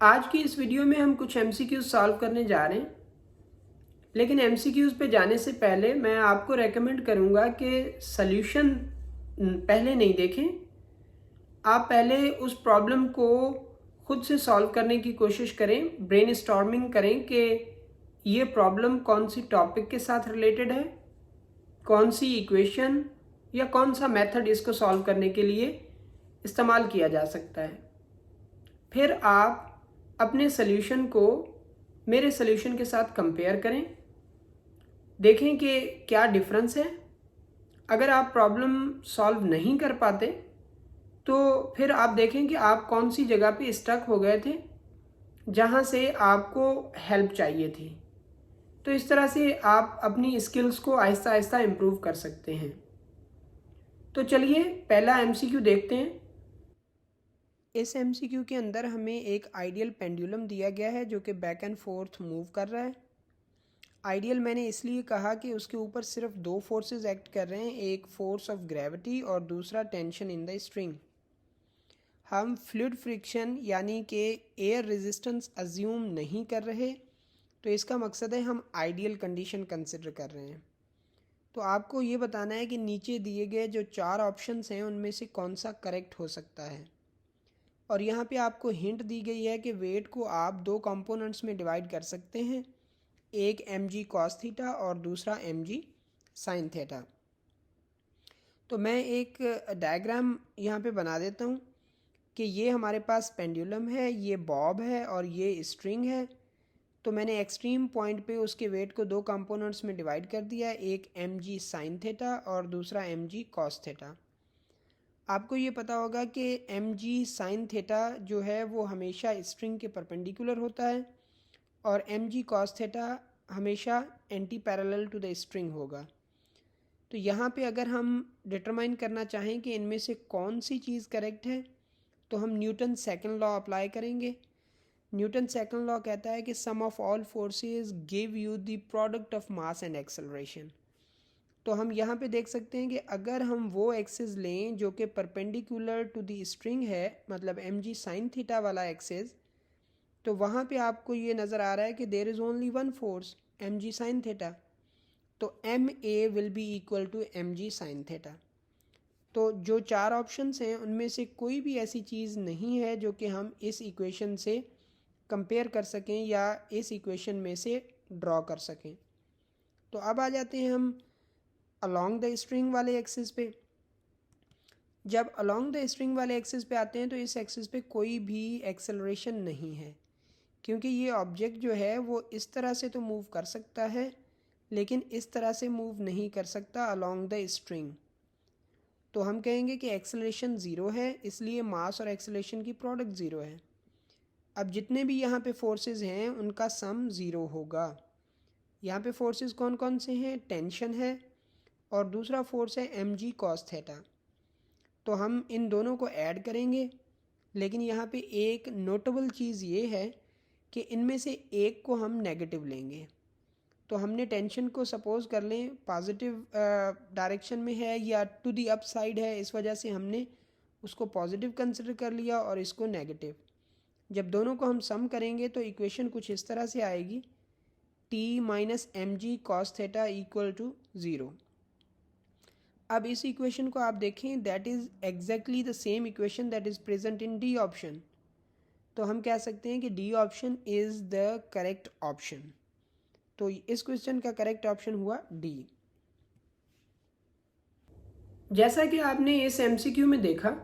आज की इस वीडियो में हम कुछ एमसीक्यूज सॉल्व करने जा रहे हैं, लेकिन एमसीक्यूज पे जाने से पहले मैं आपको रेकमेंड करूंगा कि सॉल्यूशन पहले नहीं देखें। आप पहले उस प्रॉब्लम को खुद से सॉल्व करने की कोशिश करें, ब्रेनस्टॉर्मिंग करें कि ये प्रॉब्लम कौन सी टॉपिक के साथ रिलेटेड है, कौन सी इक्वेशन या कौन सा मेथड इसको सॉल्व करने के लिए इस्तेमाल किया जा सकता है। फिर आप अपने सॉल्यूशन को मेरे सॉल्यूशन के साथ कंपेयर करें, देखें कि क्या डिफरेंस है। अगर आप प्रॉब्लम सॉल्व नहीं कर पाते तो फिर आप देखें कि आप कौन सी जगह पे स्टक हो गए थे जहाँ से आपको हेल्प चाहिए थी। तो इस तरह से आप अपनी स्किल्स को आहिस्ता आहिस्ता इम्प्रूव कर सकते हैं। तो चलिए पहला एमसीक्यू देखते हैं। इस एमसीक्यू के अंदर हमें एक आइडियल पेंडुलम दिया गया है जो कि बैक एंड फोर्थ मूव कर रहा है। आइडियल मैंने इसलिए कहा कि उसके ऊपर सिर्फ दो फोर्सेस एक्ट कर रहे हैं, एक फोर्स ऑफ ग्रेविटी और दूसरा टेंशन इन द स्ट्रिंग। हम फ्लूइड फ्रिक्शन यानी कि एयर रेजिस्टेंस अज्यूम नहीं कर रहे, तो इसका मकसद है हम आइडियल कंडीशन कंसिडर कर रहे हैं। तो आपको ये बताना है कि नीचे दिए गए जो चार ऑप्शंस हैं उनमें से कौन सा करेक्ट हो सकता है। और यहाँ पे आपको हिंट दी गई है कि वेट को आप दो कंपोनेंट्स में डिवाइड कर सकते हैं, एक mg cos थीटा और दूसरा mg sin थीटा। तो मैं एक डायग्राम यहाँ पे बना देता हूँ कि ये हमारे पास पेंडुलम है, ये बॉब है और ये स्ट्रिंग है। तो मैंने एक्सट्रीम पॉइंट पे उसके वेट को दो कंपोनेंट्स में डिवाइड कर दिया, एक mg sin थीटा और दूसरा mg cos थीटा। आपको ये पता होगा कि mg sin थीटा जो है वो हमेशा स्ट्रिंग के परपेंडिकुलर होता है और mg cos थीटा हमेशा anti parallel to the string होगा। तो यहाँ पे अगर हम डिटरमाइन करना चाहें कि इनमें से कौन सी चीज़ करेक्ट है, तो हम न्यूटन सेकंड लॉ अप्लाई करेंगे। न्यूटन सेकंड लॉ कहता है कि sum of all forces give you the product of mass and acceleration. तो हम यहाँ पे देख सकते हैं कि अगर हम वो एक्सिस लें जो कि परपेंडिकुलर टू द स्ट्रिंग है, मतलब mg sin थीटा वाला एक्सिस, तो वहाँ पे आपको ये नज़र आ रहा है कि there is only one force mg sin theta. तो ma will be equal to mg sin theta. तो जो चार ऑप्शंस हैं उनमें से कोई भी ऐसी चीज़ नहीं है जो कि हम इस इक्वेशन से कंपेयर कर सकें या इस इक्वेशन में से ड्रॉ कर सकें। तो अब आ जाते हैं हम अलोंग द स्ट्रिंग वाले एक्सिस पे। जब अलोंग द स्ट्रिंग वाले एक्सिस पे आते हैं तो इस एक्सिस पे कोई भी एक्सेलरेशन नहीं है, क्योंकि ये ऑब्जेक्ट जो है वो इस तरह से तो मूव कर सकता है लेकिन इस तरह से मूव नहीं कर सकता अलोंग द स्ट्रिंग। तो हम कहेंगे कि एक्सेलरेशन ज़ीरो है, इसलिए मास और एक्सेलरेशन की प्रोडक्ट ज़ीरो है। अब जितने भी यहाँ पे फोर्सेस हैं उनका सम ज़ीरो होगा। यहाँ पे फोर्सेस कौन कौन से हैं? टेंशन है और दूसरा फोर्स है mg cos थीटा। तो हम इन दोनों को ऐड करेंगे, लेकिन यहाँ पे एक नोटेबल चीज़ ये है कि इनमें से एक को हम नेगेटिव लेंगे। तो हमने टेंशन को सपोज कर लें पॉजिटिव डायरेक्शन में है या टू दी अप साइड है, इस वजह से हमने उसको पॉजिटिव कंसिडर कर लिया और इसको नेगेटिव। जब दोनों को हम सम करेंगे तो इक्वेशन कुछ इस तरह से आएगी, t minus mg cos theta equal to zero. अब इस इक्वेशन को आप देखें, that is exactly the same equation that is present in D option. तो हम कह सकते हैं कि D option is the correct option. तो इस क्वेश्चन का करेक्ट ऑप्शन हुआ डी। जैसा कि आपने इस एमसीक्यू में देखा,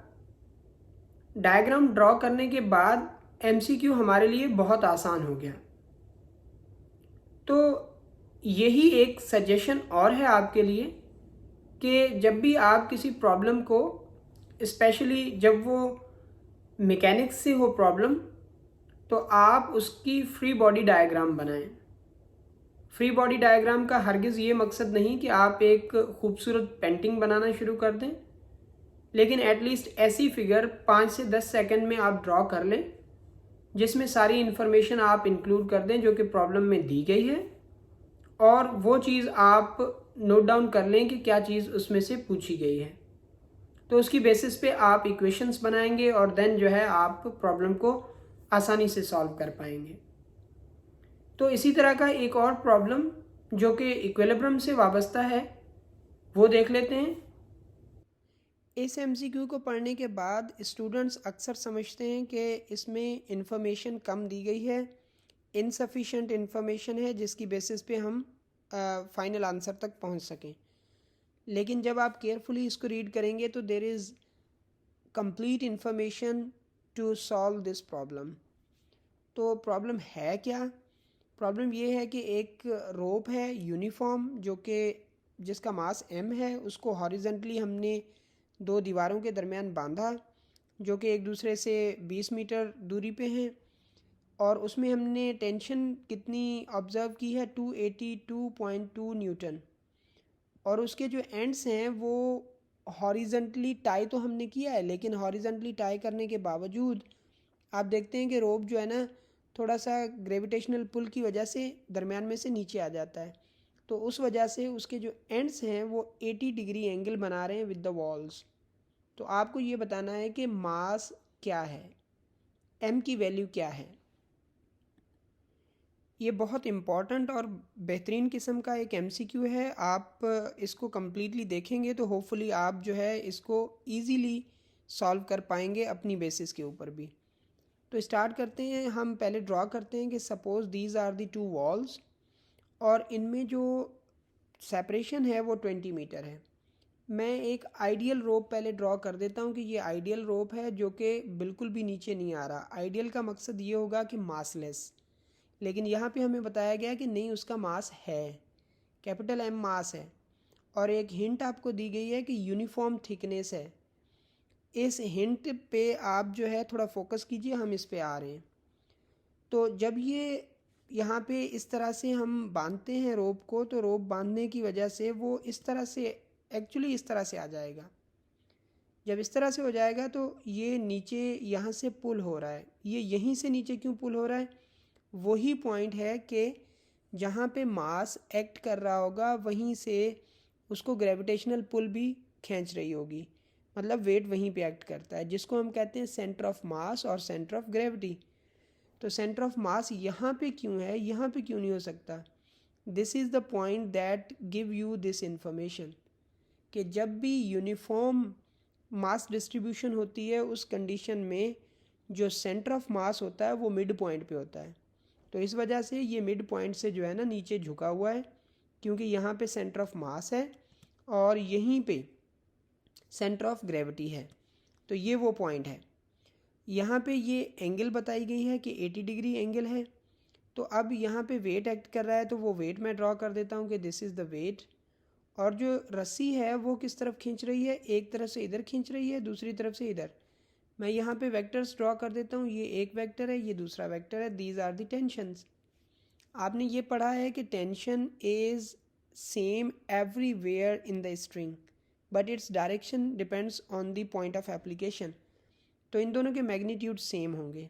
डायग्राम ड्रॉ करने के बाद एमसीक्यू हमारे लिए बहुत आसान हो गया। तो यही एक सजेशन और है आपके लिए कि जब भी आप किसी प्रॉब्लम को, स्पेशली जब वो मैकेनिक्स से हो प्रॉब्लम, तो आप उसकी फ्री बॉडी डायग्राम बनाएं। फ्री बॉडी डायग्राम का हरगिज़ ये मकसद नहीं कि आप एक खूबसूरत पेंटिंग बनाना शुरू कर दें, लेकिन एटलीस्ट ऐसी फिगर 5 से 10 सेकंड में आप ड्रॉ कर लें जिसमें सारी इन्फॉर्मेशन आप इंक्लूड कर दें जो कि प्रॉब्लम में दी गई है, और वो चीज़ आप नोट डाउन कर लें कि क्या चीज़ उसमें से पूछी गई है। तो उसकी बेसिस पे आप इक्वेशंस बनाएंगे और देन जो है आप प्रॉब्लम को आसानी से सॉल्व कर पाएंगे। तो इसी तरह का एक और प्रॉब्लम जो कि इक्विलिब्रियम से वाबस्ता है वो देख लेते हैं। इस एमसीक्यू को पढ़ने के बाद स्टूडेंट्स अक्सर समझते हैं कि इसमें इंफॉर्मेशन कम दी गई है, इनसफिशेंट इंफॉर्मेशन है जिसकी बेसिस पे हम फाइनल आंसर तक पहुंच सकें। लेकिन जब आप केयरफुली इसको रीड करेंगे तो there is complete information to solve this problem. तो प्रॉब्लम है क्या? प्रॉब्लम ये है कि एक रोप है यूनिफॉर्म जो कि जिसका मास m है, उसको हॉरिजेंटली हमने दो दीवारों के दरमियान बांधा जो कि एक दूसरे से 20 मीटर दूरी पे हैं, और उसमें हमने टेंशन कितनी ऑब्ज़र्व की है 282.2 न्यूटन, और उसके जो एंड्स हैं वो हॉरिजेंटली टाई तो हमने किया है, लेकिन हॉरिजेंटली टाई करने के बावजूद आप देखते हैं कि रोप जो है ना थोड़ा सा ग्रेविटेशनल पुल की वजह से दरमियान में से नीचे आ जाता है। तो उस वजह से उसके जो एंड्स हैं वो 80 डिग्री एंगल बना रहे हैं विद द वॉल्स। तो आपको ये बताना है कि मास क्या है, एम की वैल्यू क्या है। ये बहुत इम्पॉर्टेंट और बेहतरीन किस्म का एक एमसीक्यू है। आप इसको कम्प्लीटली देखेंगे तो होपफुली आप जो है इसको ईज़िली सॉल्व कर पाएंगे अपनी बेसिस के ऊपर भी। तो स्टार्ट करते हैं। हम पहले ड्रॉ करते हैं कि suppose these are the two walls, और इनमें जो सेपरेशन है वो 20 मीटर है। मैं एक आइडियल रोप पहले ड्रॉ कर देता हूँ कि ये आइडियल रोप है जो कि बिल्कुल भी नीचे नहीं आ रहा। आइडियल का मकसद ये होगा कि मासलेस, लेकिन यहाँ पे हमें बताया गया कि नहीं, उसका मास है, कैपिटल एम मास है। और एक हिंट आपको दी गई है कि यूनिफॉर्म थिकनेस है। इस हिंट पे आप जो है थोड़ा फोकस कीजिए, हम इस पे आ रहे हैं। तो जब ये यहाँ पे इस तरह से हम बांधते हैं रोप को, तो रोप बांधने की वजह से वो इस तरह से एक्चुअली इस तरह से आ जाएगा। जब इस तरह से हो जाएगा तो ये नीचे यहाँ से पुल हो रहा है। ये यहीं से नीचे क्यों पुल हो रहा है? वही पॉइंट है कि जहाँ पे मास एक्ट कर रहा होगा वहीं से उसको ग्रेविटेशनल पुल भी खींच रही होगी, मतलब वेट वहीं पे एक्ट करता है, जिसको हम कहते हैं सेंटर ऑफ मास और सेंटर ऑफ ग्रेविटी। तो सेंटर ऑफ मास यहाँ पे क्यों है, यहाँ पे क्यों नहीं हो सकता? This is the point that give you this information कि जब भी यूनिफॉर्म मास डिस्ट्रीब्यूशन होती है उस कंडीशन में जो सेंटर ऑफ मास होता है वो मिड पॉइंट पे होता है। तो इस वजह से ये मिड पॉइंट से जो है ना नीचे झुका हुआ है, क्योंकि यहाँ पे सेंटर ऑफ मास है और यहीं पे सेंटर ऑफ ग्रेविटी है। तो ये वो पॉइंट है। यहाँ पे ये एंगल बताई गई है कि 80 डिग्री एंगल है। तो अब यहाँ पे वेट एक्ट कर रहा है, तो वो वेट मैं ड्रॉ कर देता हूँ कि दिस इज़ द वेट। और जो रस्सी है वो किस तरफ खींच रही है? एक तरफ से इधर खींच रही है, दूसरी तरफ से इधर। मैं यहाँ पे वेक्टर्स ड्रॉ कर देता हूँ। ये एक वेक्टर है, ये दूसरा वेक्टर है। These are the tensions. आपने ये पढ़ा है कि tension is same everywhere in the string but its direction depends on the point of application. तो इन दोनों के मैग्नीट्यूड सेम होंगे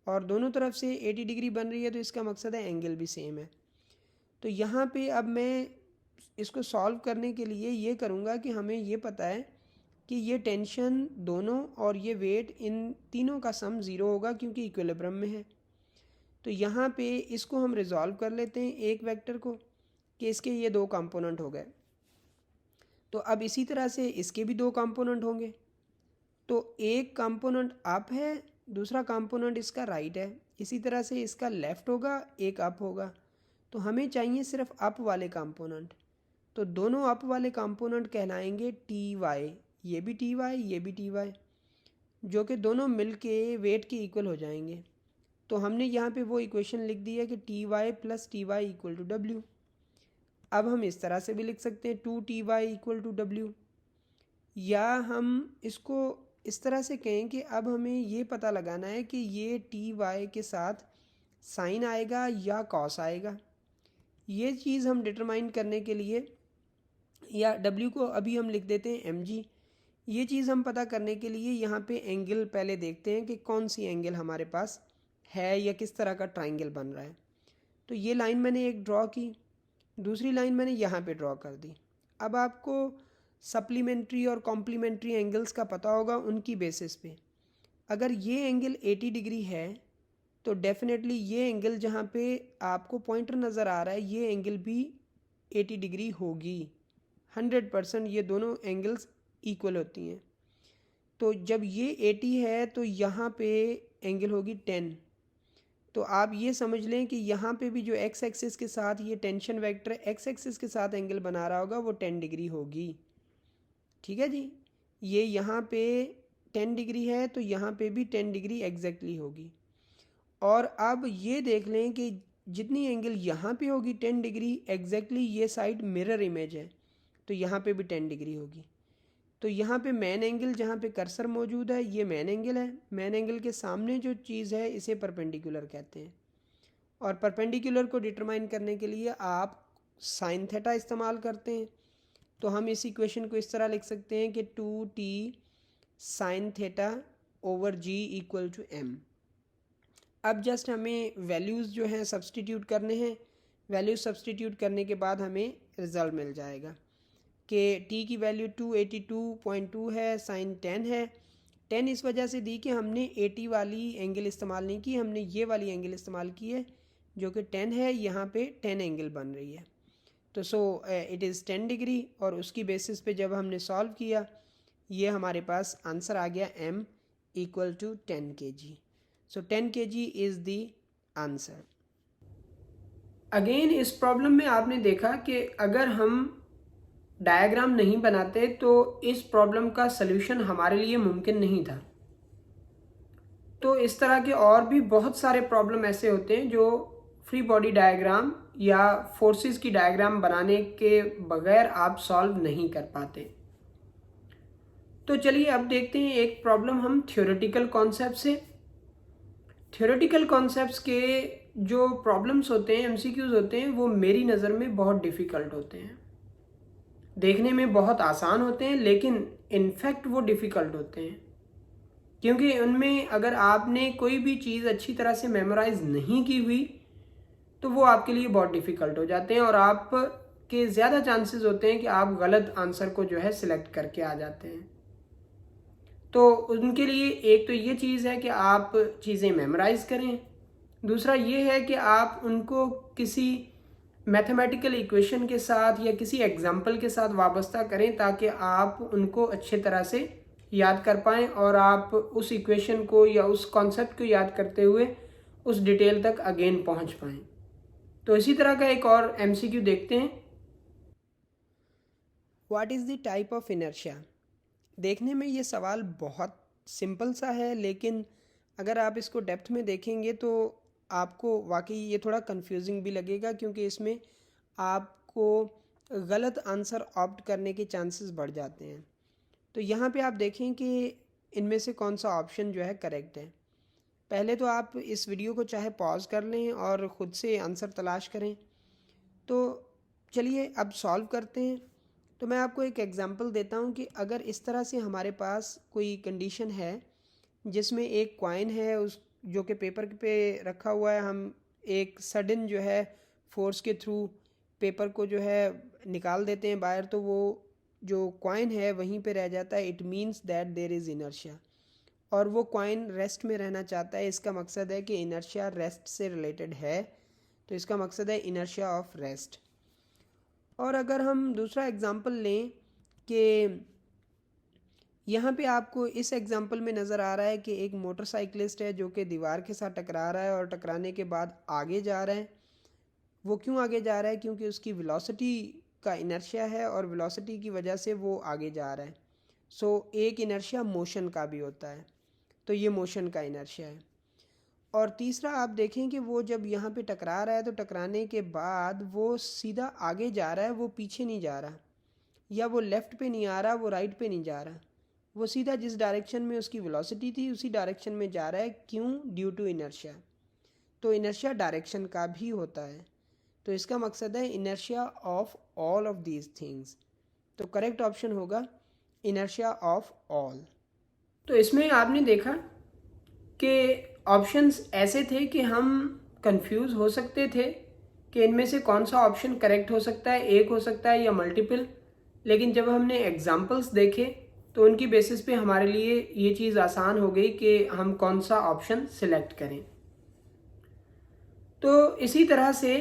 और दोनों तरफ से 80 डिग्री बन रही है, तो इसका मकसद है एंगल भी सेम है। तो यहाँ पे अब मैं इसको सॉल्व करने के लिए ये करूँगा कि हमें ये पता है कि ये टेंशन दोनों और ये वेट इन तीनों का सम ज़ीरो होगा क्योंकि इक्विलिब्रियम में है। तो यहाँ पे इसको हम रिजॉल्व कर लेते हैं एक वेक्टर को कि इसके ये दो कंपोनेंट हो गए। तो अब इसी तरह से इसके भी दो कंपोनेंट होंगे। तो एक कंपोनेंट अप है, दूसरा कंपोनेंट इसका राइट है। इसी तरह से इसका लेफ़्ट होगा, एक अप होगा। तो हमें चाहिए सिर्फ अप वाले कंपोनेंट। तो दोनों अप वाले कंपोनेंट कहलाएंगे टी वाई। ये भी टी वाई, ये भी टी वाई, जो कि दोनों मिल के वेट के इक्वल हो जाएंगे। तो हमने यहाँ पे वो इक्वेशन लिख दी है कि T y plus T y equal to W. अब हम इस तरह से भी लिख सकते हैं 2ty इक्वल टू डब्ल्यू, या हम इसको इस तरह से कहें कि अब हमें ये पता लगाना है कि ये ty के साथ साइन आएगा या कॉस आएगा। ये चीज़ हम डिटरमाइन करने के लिए, या w को अभी हम लिख देते हैं mg। ये चीज़ हम पता करने के लिए यहाँ पे एंगल पहले देखते हैं कि कौन सी एंगल हमारे पास है या किस तरह का ट्राइंगल बन रहा है। तो ये लाइन मैंने एक ड्रॉ की, दूसरी लाइन मैंने यहाँ पे ड्रॉ कर दी। अब आपको सप्लीमेंट्री और कॉम्प्लीमेंट्री एंगल्स का पता होगा उनकी बेसिस पे। अगर ये एंगल 80 डिग्री है तो डेफिनेटली ये एंगल जहाँ पे आपको पॉइंटर नज़र आ रहा है ये एंगल भी 80 डिग्री होगी। 100% ये दोनों एंगल्स इक्वल होती हैं। तो जब ये 80 है तो यहाँ पे एंगल होगी 10। तो आप ये समझ लें कि यहाँ पे भी जो एक्स एक्सिस के साथ ये टेंशन वेक्टर एक्स एक्सिस के साथ एंगल बना रहा होगा वो 10 डिग्री होगी। ठीक है जी, ये यहाँ पे 10 डिग्री है तो यहाँ पे भी 10 डिग्री एग्जैक्टली होगी। और अब ये देख लें कि जितनी एंगल यहाँ पे होगी 10 डिग्री एग्जैक्टली ये साइड मिरर इमेज है तो यहाँ पे भी 10 डिग्री होगी। तो यहाँ पे मेन एंगल जहाँ पे कर्सर मौजूद है ये मेन एंगल है। मेन एंगल के सामने जो चीज़ है इसे परपेंडिकुलर कहते हैं। और परपेंडिकुलर को डिटरमाइन करने के लिए आप साइन थीटा इस्तेमाल करते हैं। तो हम इस इक्वेशन को इस तरह लिख सकते हैं कि 2t sine theta over g equal to m। अब जस्ट हमें वैल्यूज़ जो हैं सब्सटीट्यूट करने हैं। वैल्यूज सब्सटीट्यूट करने के बाद हमें रिज़ल्ट मिल जाएगा कि t की वैल्यू 282.2 है, साइन 10 है। 10 इस वजह से दी कि हमने 80 वाली एंगल इस्तेमाल नहीं की, हमने ये वाली एंगल इस्तेमाल की है जो कि 10 है। यहाँ पे 10 एंगल बन रही है तो इट इज़ 10 डिग्री। और उसकी बेसिस पे जब हमने सॉल्व किया ये हमारे पास आंसर आ गया m equal to 10 kg। So 10 kg is the answer. Again इस प्रॉब्लम में आपने देखा कि अगर हम डायग्राम नहीं बनाते तो इस प्रॉब्लम का सल्यूशन हमारे लिए मुमकिन नहीं था। तो इस तरह के और भी बहुत सारे प्रॉब्लम ऐसे होते हैं जो फ्री बॉडी डायग्राम या फोर्सेस की डायग्राम बनाने के बगैर आप सॉल्व नहीं कर पाते। तो चलिए अब देखते हैं एक प्रॉब्लम हम थ्योरेटिकल कॉन्सेप्ट से। थ्योरेटिकल कॉन्सेप्ट्स के जो प्रॉब्लम्स होते हैं एमसीक्यूज होते हैं वो मेरी नज़र में बहुत डिफ़िकल्ट होते हैं। देखने में बहुत आसान होते हैं लेकिन इनफैक्ट वो डिफ़िकल्ट होते हैं क्योंकि उनमें अगर आपने कोई भी चीज़ अच्छी तरह से मेमोराइज नहीं की हुई तो वो आपके लिए बहुत डिफ़िकल्ट हो जाते हैं और आप के ज़्यादा चांसेस होते हैं कि आप गलत आंसर को जो है सिलेक्ट करके आ जाते हैं। तो उनके लिए एक तो ये चीज़ है कि आप चीज़ें मेमोराइज करें, दूसरा ये है कि आप उनको किसी मैथमेटिकल इक्वेशन के साथ या किसी एग्जाम्पल के साथ वाबस्ता करें ताकि आप उनको अच्छे तरह से याद कर पाएँ और आप उस इक्वेशन को या उस कॉन्सेप्ट को याद करते हुए उस डिटेल तक अगेन पहुंच पाएँ। तो इसी तरह का एक और एमसीक्यू देखते हैं। What is the type of inertia. देखने में ये सवाल बहुत सिंपल सा है लेकिन अगर आप इसको डेप्थ में देखेंगे तो आपको वाकई ये थोड़ा कंफ्यूजिंग भी लगेगा क्योंकि इसमें आपको गलत आंसर ऑप्ट करने के चांसेस बढ़ जाते हैं। तो यहाँ पे आप देखें कि इनमें से कौन सा ऑप्शन जो है करेक्ट है। पहले तो आप इस वीडियो को चाहे पॉज कर लें और ख़ुद से आंसर तलाश करें। तो चलिए अब सॉल्व करते हैं। तो मैं आपको एक एग्जांपल देता हूँ कि अगर इस तरह से हमारे पास कोई कंडीशन है जिसमें एक कॉइन है उस जो कि पेपर पे रखा हुआ है, हम एक सडन जो है फोर्स के थ्रू पेपर को जो है निकाल देते हैं बाहर तो वो जो कॉइन है वहीं पे रह जाता है। It means that there is inertia और वो कॉइन रेस्ट में रहना चाहता है। इसका मकसद है कि इनर्शिया रेस्ट से रिलेटेड है तो इसका मकसद है इनर्शिया ऑफ रेस्ट। और अगर हम दूसरा एग्जांपल लें कि यहाँ पे आपको इस एग्जांपल में नज़र आ रहा है कि एक मोटरसाइकिलिस्ट है जो कि दीवार के साथ टकरा रहा है और टकराने के बाद आगे जा रहा है। वो क्यों आगे जा रहा है? क्योंकि उसकी वेलोसिटी का इनर्शिया है और वेलोसिटी की वजह से वो आगे जा रहा है। सो एक इनर्शिया मोशन का भी होता है तो ये मोशन का इनर्शिया है। और तीसरा आप देखें कि वो जब यहाँ पे टकरा रहा है तो टकराने के बाद वो सीधा आगे जा रहा है, वो पीछे नहीं जा रहा या वो लेफ़्ट पे नहीं आ रहा, वो राइट पे नहीं जा रहा, वो सीधा जिस डायरेक्शन में उसकी वेलोसिटी थी उसी डायरेक्शन में जा रहा है। क्यों? Due to inertia. तो इनर्शिया डायरेक्शन का भी होता है तो इसका मकसद है inertia of all of these things. तो करेक्ट ऑप्शन होगा इनर्शिया ऑफ ऑल। तो इसमें आपने देखा कि ऑप्शंस ऐसे थे कि हम कंफ्यूज हो सकते थे कि इनमें से कौन सा ऑप्शन करेक्ट हो सकता है, एक हो सकता है या मल्टीपल। लेकिन जब हमने एग्जांपल्स देखे तो उनकी बेसिस पे हमारे लिए ये चीज़ आसान हो गई कि हम कौन सा ऑप्शन सिलेक्ट करें। तो इसी तरह से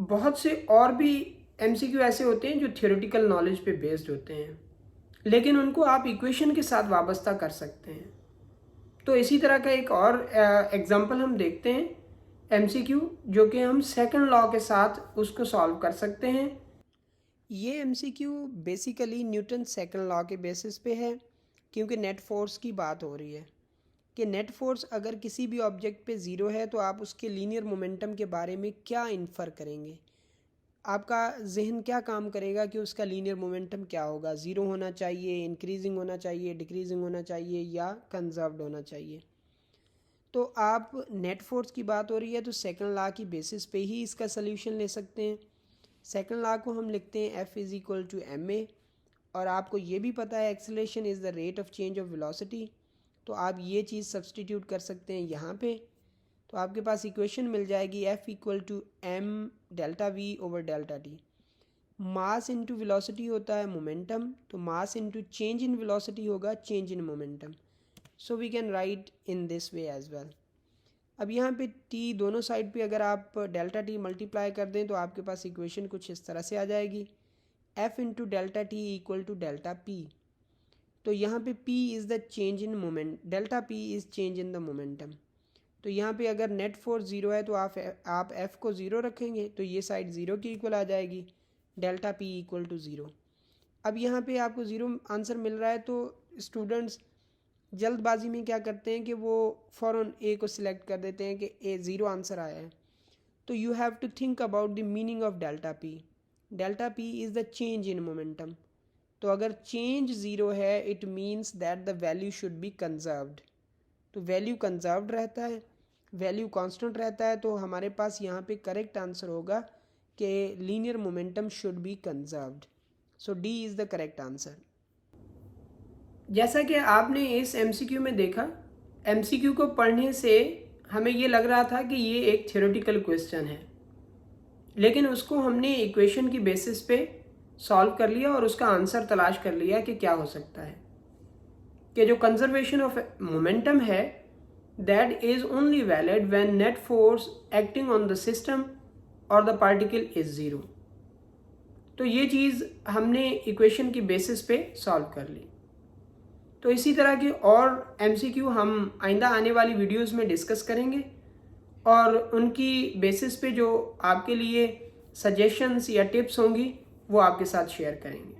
बहुत से और भी MCQ ऐसे होते हैं जो थियोरेटिकल नॉलेज पे बेस्ड होते हैं, लेकिन उनको आप इक्वेशन के साथ वाबस्ता कर सकते हैं। तो इसी तरह का एक और एग्जांपल हम देखते हैं MCQ, जो कि हम सेकंड लॉ के साथ उसको सॉल्व कर सकते हैं। ये MCQ basically Newton second law के बेसिस पे है, क्योंकि नेट फोर्स की बात हो रही है कि नेट फोर्स अगर किसी भी ऑब्जेक्ट पे ज़ीरो है तो आप उसके लीनियर मोमेंटम के बारे में क्या इन्फर करेंगे, आपका जहन क्या काम करेगा कि उसका लीनियर मोमेंटम क्या होगा, ज़ीरो होना चाहिए, इंक्रीजिंग होना चाहिए, डिक्रीजिंग होना चाहिए या कंजर्व्ड होना चाहिए। तो आप नेट फोर्स की बात हो रही है तो सेकंड लॉ की बेसिस पे ही इसका सल्यूशन ले सकते हैं। सेकंड लॉ को हम लिखते हैं F is equal to ma, और आपको ये भी पता है acceleration is the rate of change of velocity, तो आप ये चीज़ सब्सटीट्यूट कर सकते हैं यहाँ पे, तो आपके पास इक्वेशन मिल जाएगी F equal to m delta v over delta t। Mass into velocity होता है मोमेंटम, तो mass into change in velocity होगा change in momentum. So we can write in this way as well. अब यहाँ पे t दोनों side पे अगर आप डेल्टा t मल्टीप्लाई कर दें तो आपके पास इक्वेशन कुछ इस तरह से आ जाएगी, F into delta T equal to delta P. तो यहाँ पे p is the change in moment, delta p is change in the momentum. तो यहाँ पे अगर नेट फोर्स ज़ीरो है तो आप F को ज़ीरो रखेंगे तो ये साइड ज़ीरो की इक्वल आ जाएगी, delta p equal to zero. अब यहाँ पे आपको ज़ीरो आंसर मिल रहा है तो स्टूडेंट्स जल्दबाजी में क्या करते हैं कि वो फ़ौरन ए को सिलेक्ट कर देते हैं कि ए ज़ीरो आंसर आया है। तो you have to think about the meaning of delta P. Delta P is the change in momentum, तो अगर चेंज ज़ीरो है it means that the value should be conserved. तो वैल्यू कंजर्व्ड रहता है, value constant रहता है, तो हमारे पास यहाँ पे करेक्ट आंसर होगा कि linear momentum should be conserved. So D is the correct answer. जैसा कि आपने इस MCQ में देखा, MCQ को पढ़ने से हमें ये लग रहा था कि ये एक थ्योरेटिकल क्वेश्चन है, लेकिन उसको हमने इक्वेशन की बेसिस पे सॉल्व कर लिया और उसका आंसर तलाश कर लिया कि क्या हो सकता है। कि जो कंजर्वेशन ऑफ मोमेंटम है that is only valid when net force acting on the system और द पार्टिकल इज़ ज़ीरो। तो ये चीज़ हमने इक्वेशन की बेसिस पे सॉल्व कर ली। तो इसी तरह के और MCQ हम आइंदा आने वाली वीडियोस में डिस्कस करेंगे और उनकी बेसिस पे जो आपके लिए सजेशंस या टिप्स होंगी वो आपके साथ शेयर करेंगे।